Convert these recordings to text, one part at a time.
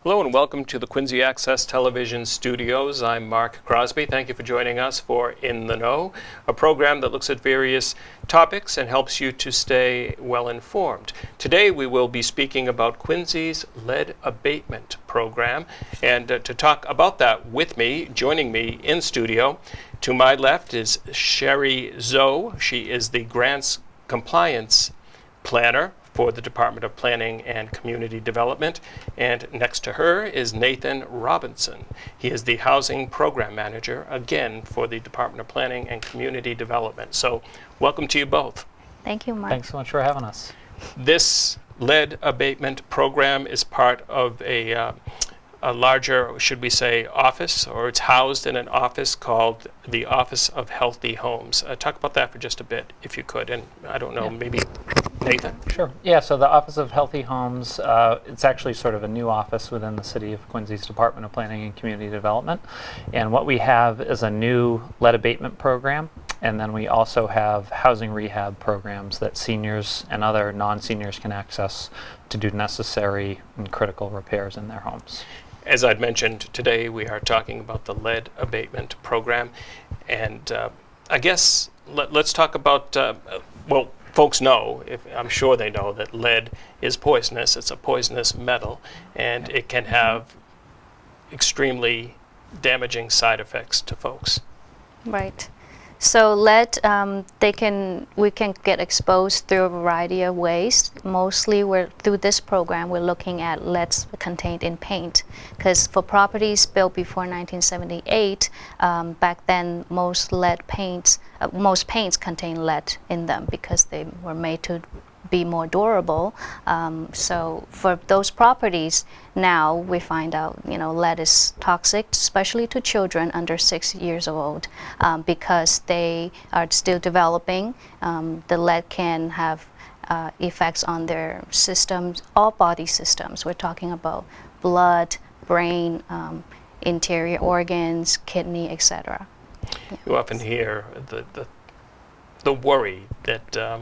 Hello and welcome to the Quincy Access Television Studios. I'm Mark Crosby. Thank you for joining us for In the Know, a program that looks at various topics and helps you to stay well informed. Today we will be speaking about Quincy's lead abatement program. And to talk about that with me, joining me in studio, to my left is Sherry Zoe. She is the Grants Compliance Planner for the Department of Planning and Community Development. And next to her is Nathan Robinson. He is the Housing Program Manager, again, for the Department of Planning and Community Development. So welcome to you both. Thank you, Mark. Thanks so much for having us. This lead abatement program is part of a larger, should we say, office, or it's housed in an office called the Office of Healthy Homes. Talk about that for just a bit, if you could. And I don't know, maybe Nathan? Sure. Yeah, so the Office of Healthy Homes, it's actually sort of a new office within the City of Quincy's Department of Planning and Community Development. And what we have is a new lead abatement program, and then we also have housing rehab programs that seniors and other non-seniors can access to do necessary and critical repairs in their homes. As I'd mentioned, today we are talking about the lead abatement program. And I guess let's talk about, well, folks know, I'm sure they know, that lead is poisonous. It's a poisonous metal, and it can have extremely damaging side effects to folks. Right. So lead, we can get exposed through a variety of ways. Mostly, through this program, we're looking at leads contained in paint. Because for properties built before 1978, back then most paints contain lead in them because they were made to be more durable. So for those properties, now we find out, lead is toxic, especially to children under 6 years old, because they are still developing. The lead can have effects on their systems, all body systems. We're talking about blood, brain, interior organs, kidney, etc. You often hear the worry that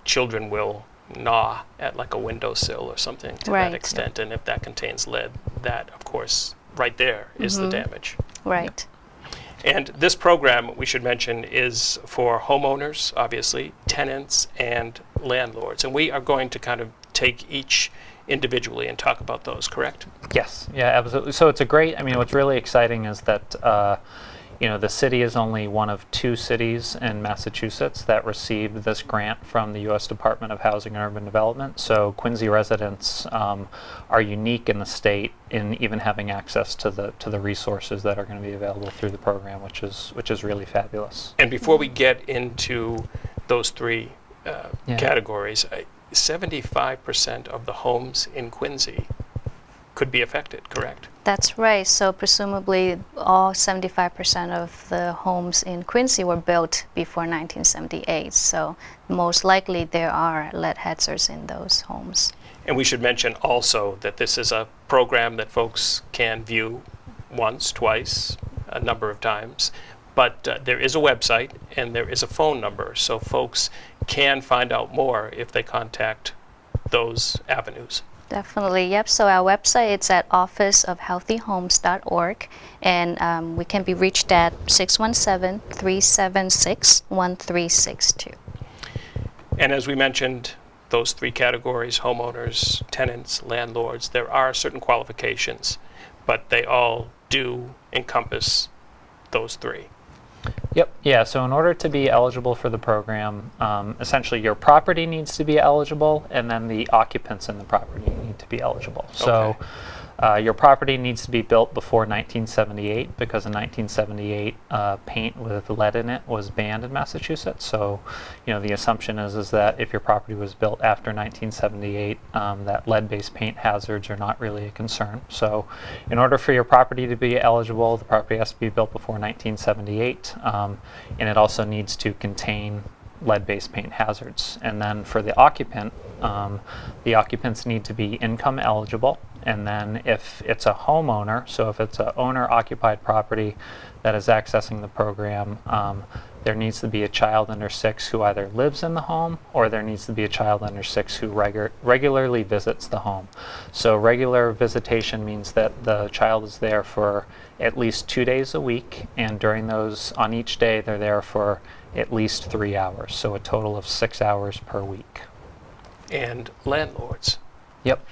children will gnaw at like a windowsill or something to that extent, and if that contains lead, that of course right there is the damage. Right. And this program, we should mention, is for homeowners, obviously, tenants, and landlords. And we are going to kind of take each individually and talk about those, correct? Yes, yeah, absolutely. So it's what's really exciting is that the city is only one of 2 cities in Massachusetts that received this grant from the U.S. Department of Housing and Urban Development. So Quincy residents are unique in the state in even having access to the resources that are going to be available through the program, which is really fabulous. And before we get into those 3 categories, 75% of the homes in Quincy could be affected, correct? That's right. So presumably all 75% of the homes in Quincy were built before 1978. So most likely there are lead hazards in those homes. And we should mention also that this is a program that folks can view once, twice, a number of times. But there is a website and there is a phone number, so folks can find out more if they contact those avenues. Definitely, yep. So our website, it's at officeofhealthyhomes.org, and we can be reached at 617-376-1362. And as we mentioned, those 3 categories, homeowners, tenants, landlords, there are certain qualifications, but they all do encompass those 3. Yep. Yeah. So in order to be eligible for the program, essentially your property needs to be eligible, and then the occupants in the property need to be eligible. So your property needs to be built before 1978 because in 1978 paint with lead in it was banned in Massachusetts. So the assumption is that if your property was built after 1978, that lead-based paint hazards are not really a concern. So in order for your property to be eligible, the property has to be built before 1978, and it also needs to contain lead-based paint hazards. And then for the occupant, the occupants need to be income eligible. And then if it's a homeowner, so if it's an owner-occupied property that is accessing the program, there needs to be a child under 6 who either lives in the home, or there needs to be a child under 6 who regularly visits the home. So regular visitation means that the child is there for at least 2 days a week, and during those, on each day, they're there for at least 3 hours, so a total of 6 hours per week. And landlords. Yep.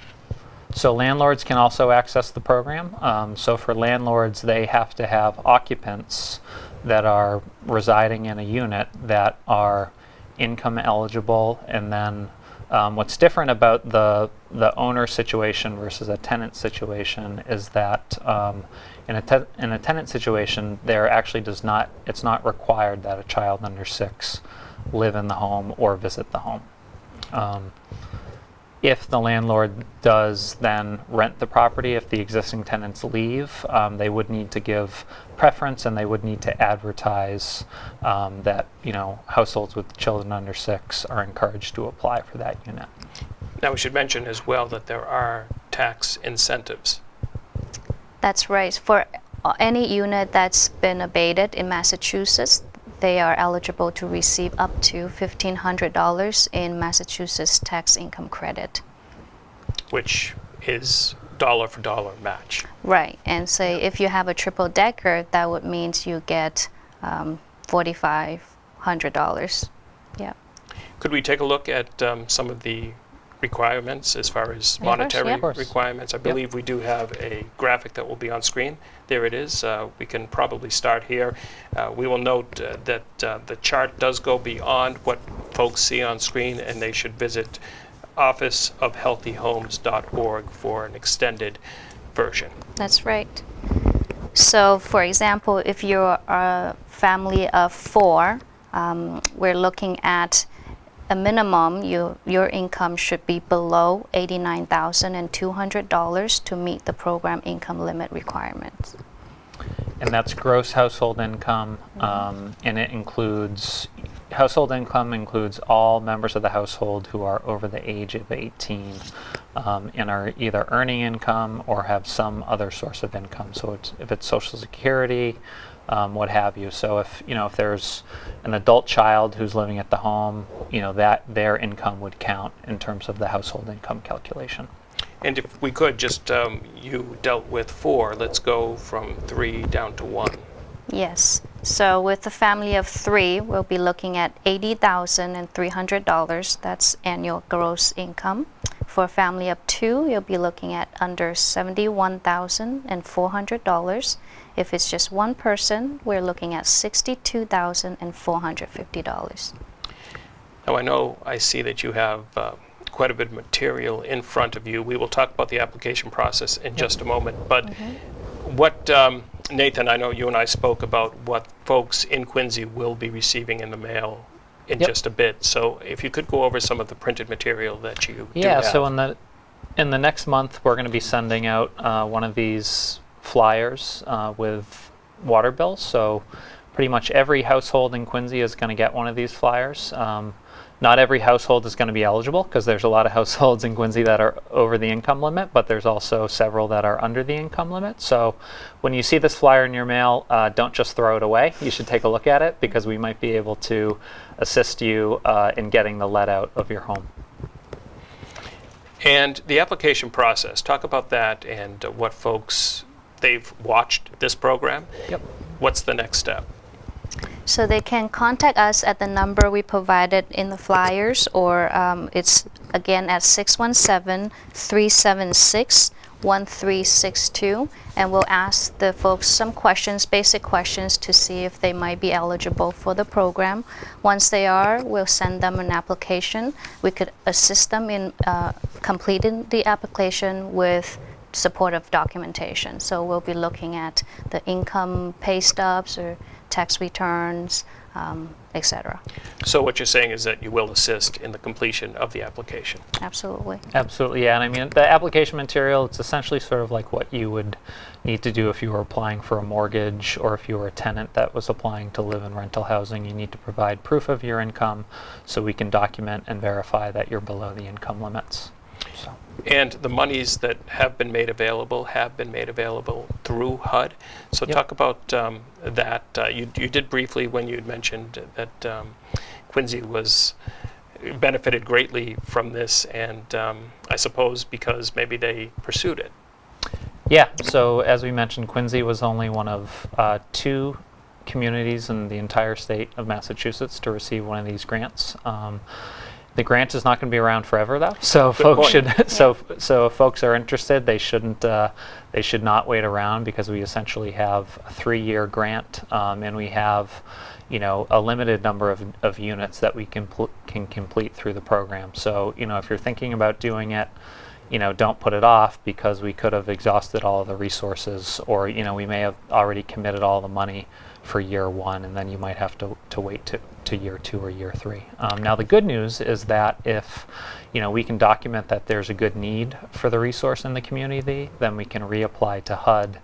So landlords can also access the program. So for landlords, they have to have occupants that are residing in a unit that are income eligible. And then what's different about the owner situation versus a tenant situation is that in a tenant situation, there actually it's not required that a child under 6 live in the home or visit the home. If the landlord does then rent the property, if the existing tenants leave, they would need to give preference, and they would need to advertise that households with children under 6 are encouraged to apply for that unit. Now, we should mention as well that there are tax incentives. That's right. For any unit that's been abated in Massachusetts, they are eligible to receive up to $1,500 in Massachusetts tax income credit. Which is dollar for dollar match. Right, and say if you have a triple decker, that would mean you get $4,500. Yeah. Could we take a look at some of the requirements as far as monetary yeah. Of course. requirements? I believe we do have a graphic that will be on screen. There it is. We can probably start here. We will note that the chart does go beyond what folks see on screen, and they should visit officeofhealthyhomes.org for an extended version. That's right. So, for example, if you're a family of 4, we're looking at a minimum, your income should be below $89,200 to meet the program income limit requirements. And that's gross household income, and it includes all members of the household who are over the age of 18 and are either earning income or have some other source of income. So if it's Social Security, what have you. So if there's an adult child who's living at the home, that their income would count in terms of the household income calculation. And if we could just, you dealt with 4, let's go from 3 down to 1. Yes. So with a family of 3, we'll be looking at $80,300. That's annual gross income. For a family of 2, you'll be looking at under $71,400. If it's just one person, we're looking at $62,450. Now, I see that you have quite a bit of material in front of you. We will talk about the application process in just a moment. But what, Nathan, I know you and I spoke about what folks in Quincy will be receiving in the mail in just a bit. So if you could go over some of the printed material that you do have. So in the next month, we're going to be sending out one of these flyers with water bills. So pretty much every household in Quincy is going to get one of these flyers. Not every household is going to be eligible, because there's a lot of households in Quincy that are over the income limit, but there's also several that are under the income limit. So when you see this flyer in your mail, don't just throw it away. You should take a look at it, because we might be able to assist you in getting the lead out of your home. And the application process, talk about that and what folks, they've watched this program. Yep. What's the next step? So they can contact us at the number we provided in the flyers, or it's again at 617-376-1362, and we'll ask the folks some questions, basic questions, to see if they might be eligible for the program. Once they are, we'll send them an application. We could assist them in completing the application with supportive documentation. So we'll be looking at the income pay stubs or tax returns, etc. So what you're saying is that you will assist in the completion of the application. Absolutely. Absolutely, yeah. And I mean, the application material, it's essentially sort of like what you would need to do if you were applying for a mortgage, or if you were a tenant that was applying to live in rental housing. You need to provide proof of your income so we can document and verify that you're below the income limits. So. And the monies that have been made available through HUD. So Yep. talk about that. You did briefly when you had mentioned that Quincy was benefited greatly from this, and I suppose because maybe they pursued it. Yeah, so as we mentioned, Quincy was only one of 2 communities in the entire state of Massachusetts to receive one of these grants. The grant is not going to be around forever, though. So folks point. should so if folks are interested, they should not wait around, because we essentially have a 3-year grant, and we have, a limited number of units that we can complete through the program. So if you're thinking about doing it, don't put it off, because we could have exhausted all of the resources, or we may have already committed all the money for year 1, and then you might have to wait to year 2 or year 3. Now the good news is that if we can document that there's a good need for the resource in the community, then we can reapply to HUD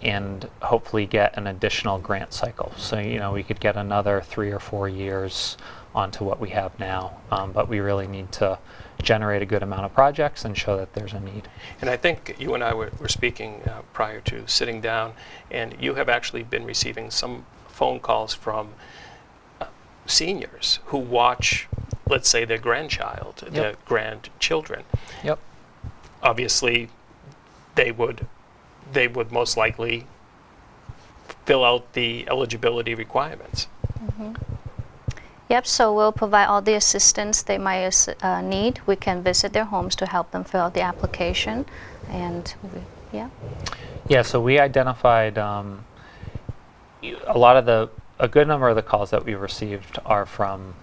and hopefully get an additional grant cycle. So we could get another 3 or 4 years onto what we have now, but we really need to generate a good amount of projects and show that there's a need. And I think you and I were speaking prior to sitting down, and you have actually been receiving some phone calls from seniors who watch, let's say, their grandchild, their grandchildren. Yep. Obviously, they would most likely fill out the eligibility requirements. Yep, so we'll provide all the assistance they might need. We can visit their homes to help them fill out the application, and Yeah, so we identified a good number of the calls that we've received are from,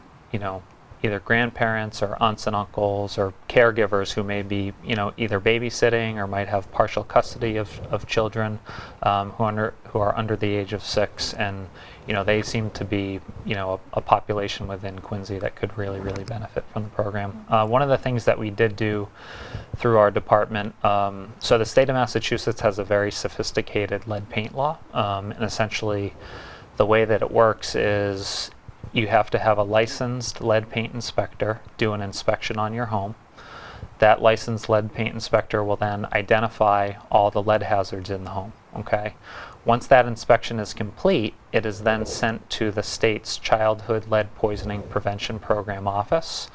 either grandparents or aunts and uncles or caregivers who may be, either babysitting or might have partial custody of children who are under the age of 6, and they seem to be, a population within Quincy that could really, really benefit from the program. One of the things that we did do through our department, so the state of Massachusetts has a very sophisticated lead paint law, and essentially the way that it works is you have to have a licensed lead paint inspector do an inspection on your home. That licensed lead paint inspector will then identify all the lead hazards in the home, okay? Once that inspection is complete, it is then sent to the state's Childhood Lead Poisoning Prevention Program office,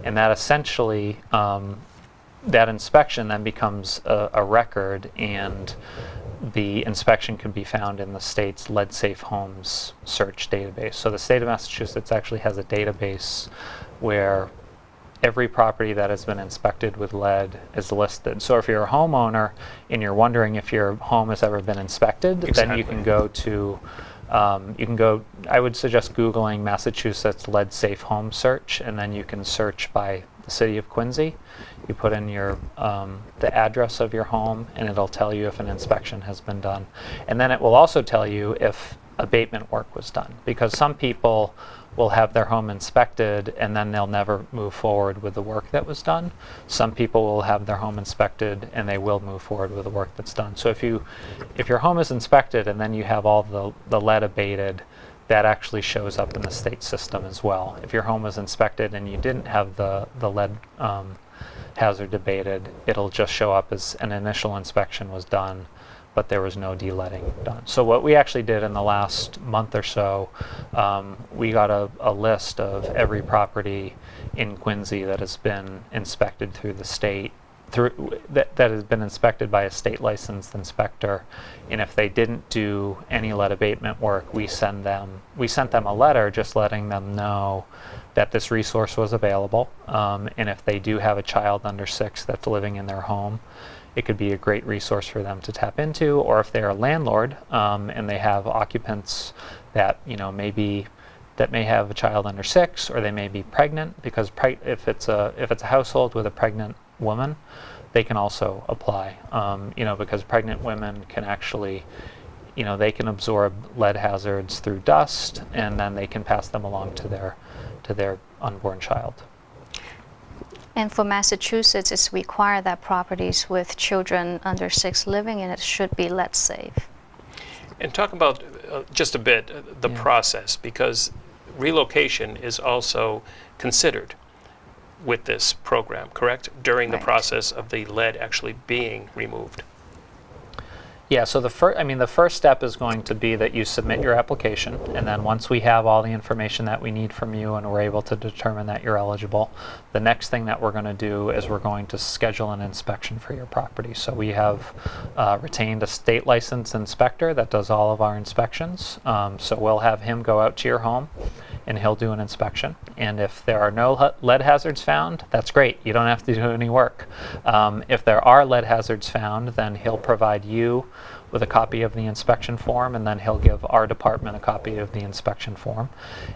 and that essentially, that inspection then becomes a record, and the inspection can be found in the state's Lead Safe Homes search database. So the state of Massachusetts actually has a database where every property that has been inspected with lead is listed. So if you're a homeowner and you're wondering if your home has ever been inspected, then you can go to, I would suggest Googling Massachusetts Lead Safe Home Search, and then you can search by the city of Quincy. You put in your the address of your home, and it'll tell you if an inspection has been done. And then it will also tell you if abatement work was done, because some people will have their home inspected and then they'll never move forward with the work that was done. Some people will have their home inspected and they will move forward with the work that's done. So if your home is inspected and then you have all the lead abated, that actually shows up in the state system as well. If your home was inspected and you didn't have the lead hazard abated, it'll just show up as an initial inspection was done, but there was no de-leading done. So what we actually did in the last month or so, we got a list of every property in Quincy that has been inspected through the state, that has been inspected by a state licensed inspector, and if they didn't do any lead abatement work, we sent them a letter just letting them know that this resource was available, and if they do have a child under 6 that's living in their home, it could be a great resource for them to tap into. Or if they're a landlord and they have occupants that that may have a child under 6, or they may be pregnant, because if it's a household with a pregnant woman, they can also apply. Because pregnant women can actually, they can absorb lead hazards through dust, and then they can pass them along to their unborn child. And for Massachusetts, it's required that properties with children under 6 living in it should be lead safe. And talk about just a bit the process, because relocation is also considered. with this program, correct? During the Right. process of the lead actually being removed. Yeah, so the first step is going to be that you submit your application, and then once we have all the information that we need from you and we're able to determine that you're eligible, the next thing that we're going to do is we're going to schedule an inspection for your property. So we have retained a state licensed inspector that does all of our inspections. So we'll have him go out to your home and he'll do an inspection. And if there are no lead hazards found, that's great. You don't have to do any work. If there are lead hazards found, then he'll provide you with a copy of the inspection form, and then he'll give our department a copy of the inspection form.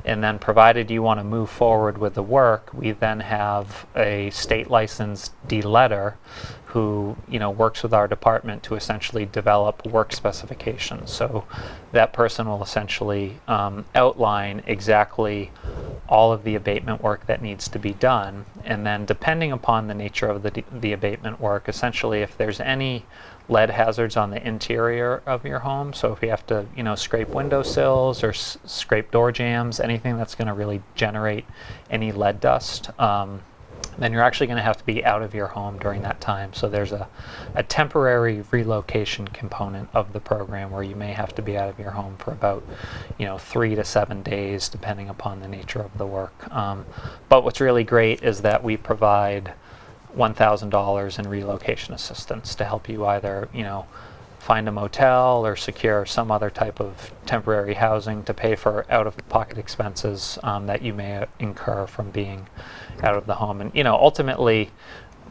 And then provided you want to move forward with the work, we then have a state licensed de-leader who works with our department to essentially develop work specifications. So that person will essentially outline exactly all of the abatement work that needs to be done, and then depending upon the nature of the abatement work, essentially if there's any lead hazards on the interior of your home, so if you have to scrape windowsills or scrape door jambs, anything that's going to really generate any lead dust, then you're actually going to have to be out of your home during that time. So there's a temporary relocation component of the program where you may have to be out of your home for about 3 to 7 days, depending upon the nature of the work. But what's really great is that we provide $1,000 in relocation assistance to help you either find a motel or secure some other type of temporary housing to pay for out-of-pocket expenses that you may incur from being out of the home. And ultimately,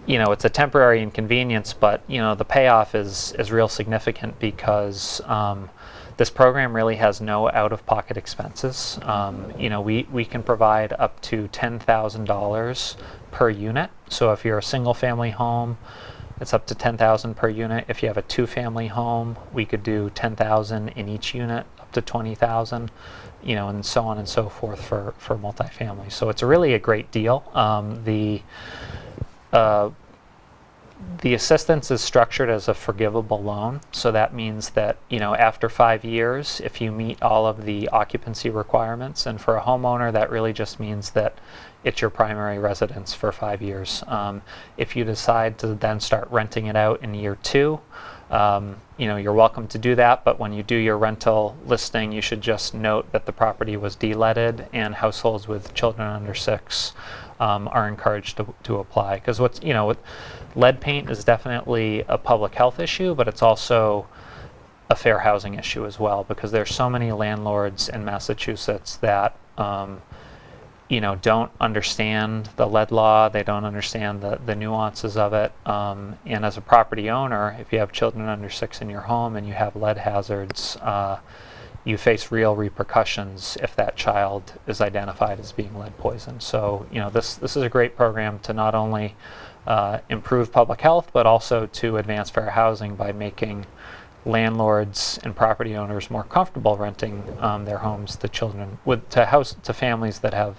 it's a temporary inconvenience, but the payoff is real significant because this program really has no out-of-pocket expenses. We can provide up to $10,000 per unit. So if you're a single-family home, it's up to $10,000 per unit. If you have a two-family home, we could do $10,000 in each unit, up to $20,000, and so on and so forth for multifamily. So it's really a great deal. The assistance is structured as a forgivable loan, so that means that after 5 years, if you meet all of the occupancy requirements, and for a homeowner that really just means that it's your primary residence for 5 years. If you decide to then start renting it out in year 2, you're welcome to do that, but when you do your rental listing, you should just note that the property was de-leaded, and households with children under 6 are encouraged to apply. Because lead paint is definitely a public health issue, but it's also a fair housing issue as well, because there's so many landlords in Massachusetts that don't understand the lead law, they don't understand the nuances of it, and as a property owner, if you have children under 6 in your home and you have lead hazards, you face real repercussions if that child is identified as being lead poisoned. So this is a great program to not only improve public health, but also to advance fair housing by making landlords and property owners more comfortable renting their homes to children to families that have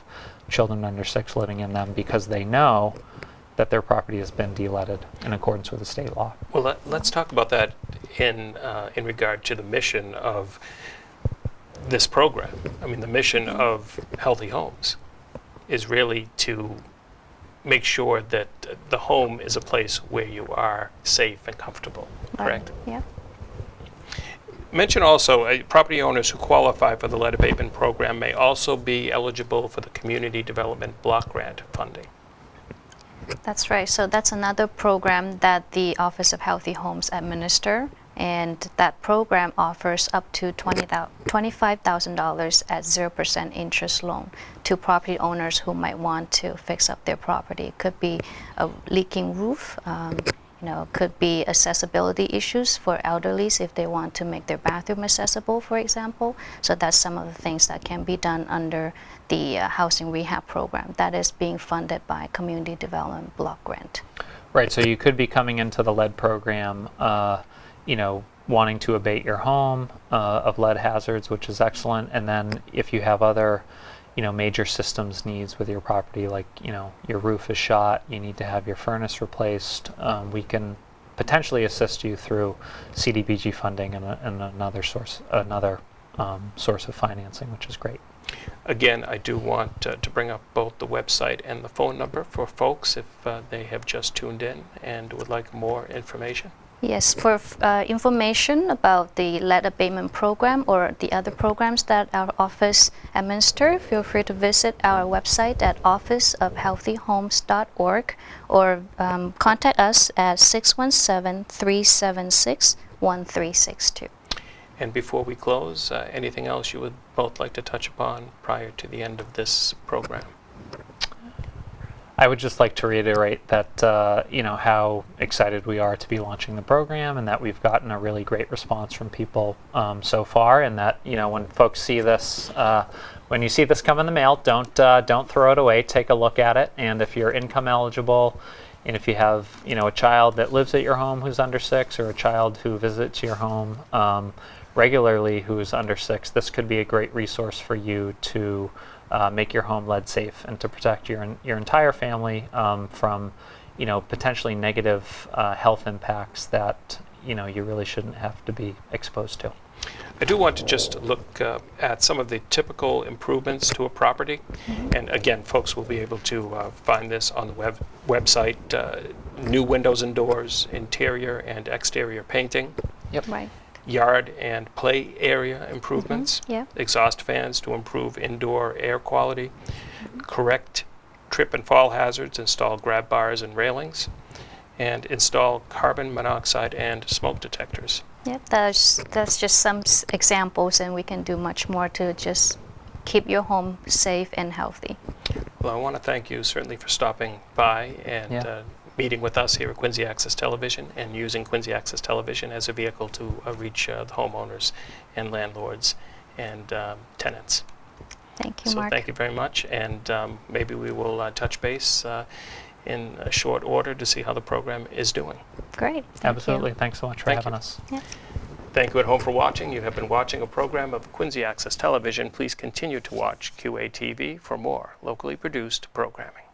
children under 6 living in them, because they know that their property has been de-leaded in accordance with the state law. Well, let's talk about that in regard to the mission of this program. I mean, the mission of Healthy Homes is really to make sure that the home is a place where you are safe and comfortable, correct? Yeah. Mention also, property owners who qualify for the lead abatement program may also be eligible for the Community Development Block Grant funding. That's right. So that's another program that the Office of Healthy Homes administer, and that program offers up to $25,000 at 0% interest loan to property owners who might want to fix up their property. It could be a leaking roof, could be accessibility issues for elderlies if they want to make their bathroom accessible, for example. So that's some of the things that can be done under the housing rehab program that is being funded by Community Development Block Grant. Right, so you could be coming into the lead program, wanting to abate your home of lead hazards, which is excellent. And then if you have other major systems needs with your property, like your roof is shot, you need to have your furnace replaced, we can potentially assist you through CDBG funding and another source of financing, which is great. Again, I do want to bring up both the website and the phone number for folks if they have just tuned in and would like more information. Yes, for information about the lead abatement program or the other programs that our office administers, feel free to visit our website at officeofhealthyhomes.org or contact us at 617-376-1362. And before we close, anything else you would both like to touch upon prior to the end of this program? I would just like to reiterate that how excited we are to be launching the program, and that we've gotten a really great response from people so far, and that when folks see this, when you see this come in the mail, don't throw it away. Take a look at it, and if you're income eligible, and if you have a child that lives at your home who's under 6, or a child who visits your home regularly who is under 6, this could be a great resource for you to make your home lead safe and to protect your entire family from potentially negative health impacts that you really shouldn't have to be exposed to. I do want to just look at some of the typical improvements to a property. And again, folks will be able to find this on the website. New windows and doors, interior and exterior painting, Yep. Right. yard and play area improvements, Yeah. exhaust fans to improve indoor air quality, correct trip and fall hazards, install grab bars and railings, and install carbon monoxide and smoke detectors. Yep, that's just some examples, and we can do much more to just keep your home safe and healthy. Well, I want to thank you certainly for stopping by and meeting with us here at Quincy Access Television and using Quincy Access Television as a vehicle to reach the homeowners and landlords and tenants. Thank you, So Mark. thank you very much, and maybe we will touch base in a short order to see how the program is doing. Great. Thank Absolutely. You. Thanks so much for Thank having you. us. Yeah. Thank you at home for watching. You have been watching a program of Quincy Access Television. Please continue to watch QATV for more locally produced programming.